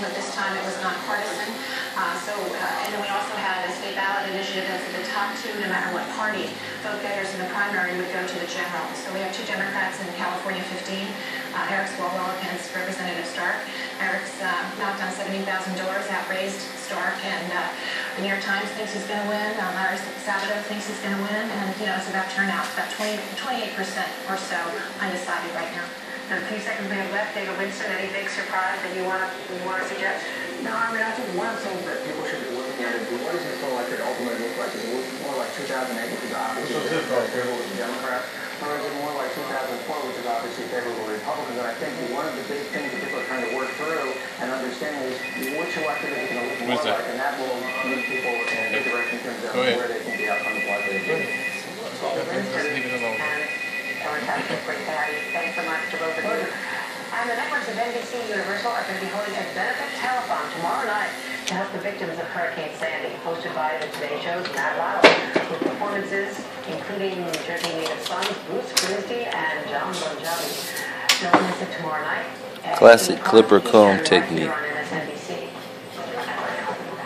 but this time it was nonpartisan. And then we also had a state ballot initiative that said the top two, no matter what party, vote getters in the primary would go to the general. So we have two Democrats in California 15, Eric Swalwell against Representative Stark. Eric's knocked on $70,000, outraised Stark, and the New York Times thinks he's going to win. Larry Sabato thinks he's going to win, and it's about turnout. It's about 28% or so undecided right now. In a few seconds we have left. David Winston, any big surprise that you want to suggest? No, I mean, I think one of the things that people should be looking at is what does this elected ultimately look like? Is it more like 2008, which is obviously favorable to Democrats, or is it more like 2004, which is obviously favorable to Republicans? And I think one of the big things that people are trying to work through and understand is which elected is going to look more like, and that will move people in a good direction in terms of where they think the outcome is likely to be. Fantastic, great to have you. Thanks so much to both of you. And the networks of NBC and Universal are going to be holding a benefit telethon tomorrow night to help the victims of Hurricane Sandy, hosted by the Today Show's Matt Lauer, with performances including Jersey native sons Bruce Springsteen and John Bon Jovi. Don't miss it tomorrow night. Classic Clipper comb technique.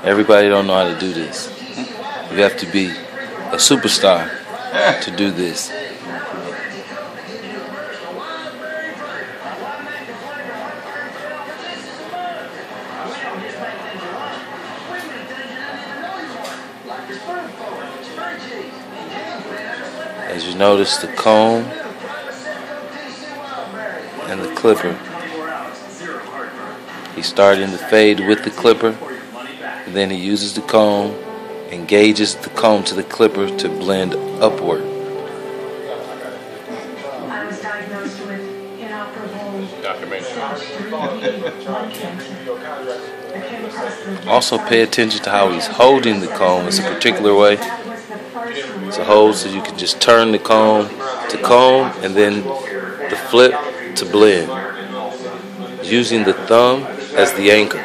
Everybody don't know how to do this. You have to be a superstar to do this. As you notice, the comb and the clipper. He's starting to fade with the clipper, and then he uses the comb, engages the comb to the clipper to blend upward. I was diagnosed with inoperable Also pay attention to how he's holding the comb. It's a particular way. It's a hold so you can just turn the comb to comb and then the flip to blend, using the thumb as the anchor.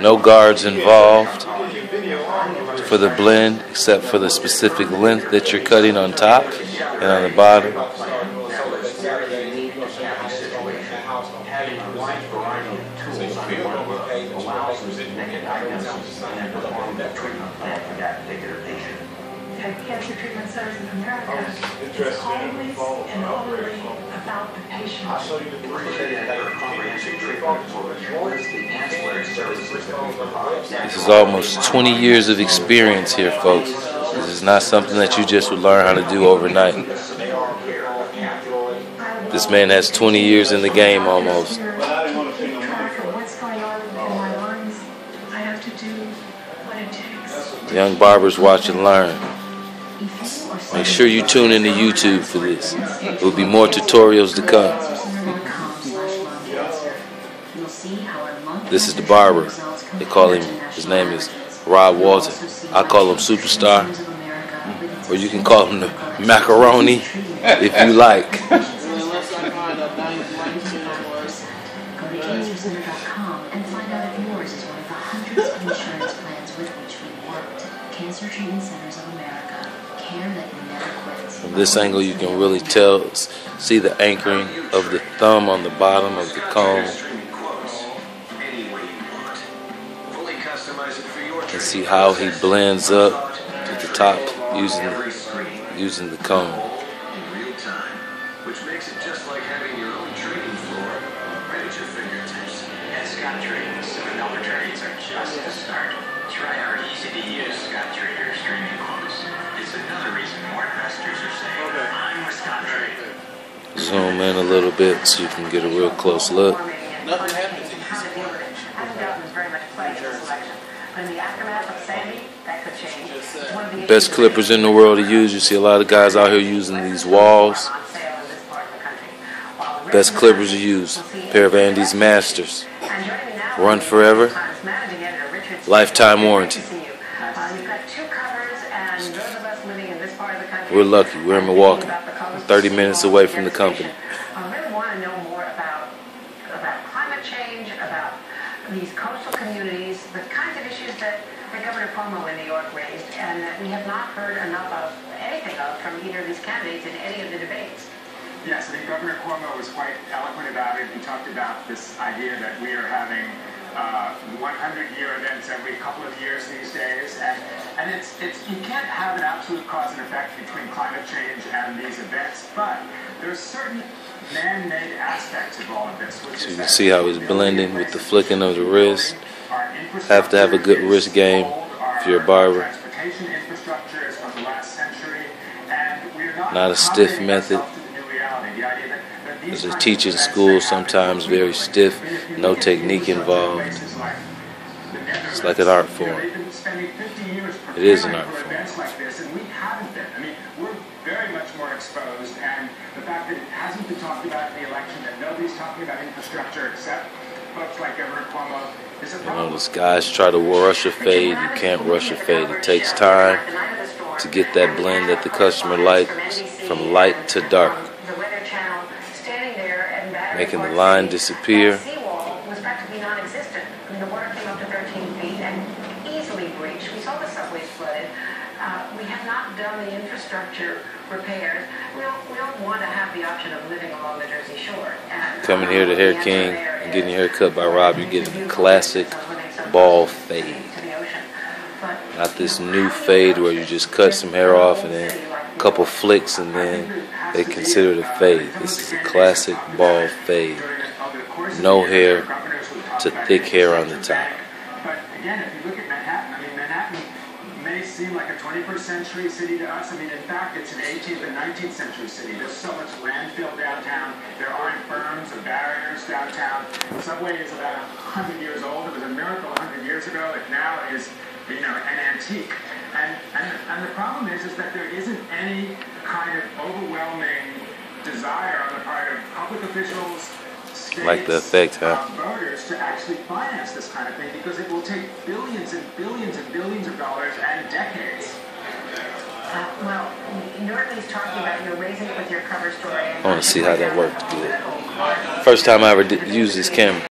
No guards involved for the blend except for the specific length that you're cutting on top and on the bottom. Cancer treatment centers in America is always and only about the patient. This is almost 20 years of experience here, folks. This is not something that you just would learn how to do overnight. This man has 20 years in the game almost. Young barbers watch and learn. Make sure you tune into YouTube for this. There will be more tutorials to come. This is the barber. They call him, his name is Rod Walton. I call him Superstar. Or you can call him the Macaroni if you like. Cancer Treatment Centers of America. Care that never quits. From this angle, you can really see the anchoring of the thumb on the bottom of the comb, and see how he blends up to the top using the comb. Which makes it just like having your own training floor right at your fingertips. And Scott Training's $7 trainings are just the start. Try our easy-to-use Scott Trainer streaming course. It's another reason more investors are saying, I'm with Scott Trainer. Zoom in a little bit so you can get a real close look. Nothing happened to you. Best clippers in the world to use. You see a lot of guys out here using these walls. Best clippers to use. Pair of Andes Masters. Run forever. Lifetime warranty. We're lucky. We're in Milwaukee. 30 minutes away from the company. I really want to know more about climate change, about these coastal communities, the kinds of issues that Governor Cuomo in New York raised, and that we have not heard enough of anything of from either of these candidates in any of the debates. Yes, I think Governor Cuomo was quite eloquent about it. He talked about this idea that we are having 100-year events every couple of years these days, and it's you can't have an absolute cause and effect between climate change and these events, but there's certain man-made aspects of all of this. So you can see how he's blending with the flicking of the wrist. Have to have a good wrist game if you're a barber. Transportation infrastructure is from the last century, and we're Not a stiff method. As a teaching school, sometimes very stiff, no technique involved. It's like an art form. It is an art form. And we haven't been. I mean, we're very much more exposed, and the fact that it hasn't been talked about in the election, that nobody's talking about infrastructure except folks like Governor Cuomo, is a problem. These guys try to rush a fade. You can't rush a fade. It takes time to get that blend that the customer likes from light to dark. Making the line disappear. That seawall was practically non-existent. I mean, the water came up to 13 feet and easily breached. We saw the subways flooded. We have not done the infrastructure repairs. We don't want to have the option of living along the Jersey Shore. Coming here to Hair King and getting your hair cut by Rob, you're getting a classic ball fade. Not this new fade where you just cut some hair off and then a couple flicks and then they consider it a fade. This is a classic ball fade. No hair to thick hair on the top. But again, if you look at Manhattan, I mean, Manhattan may seem like a 21st century city to us. I mean, in fact, it's an 18th and 19th century city. There's so much landfill downtown. There aren't berms or barriers downtown. The subway is about 100 years old. It was a miracle 100 years ago. It now is, you know, an antique. And the problem is that there isn't any kind of overwhelming desire on the part of public officials, states, like the effect, huh? Voters to actually finance this kind of thing, because it will take billions and billions and billions of dollars and decades. Well, you're at least talking about raising it with your cover story. I want to see how that worked good. First time I ever used this camera.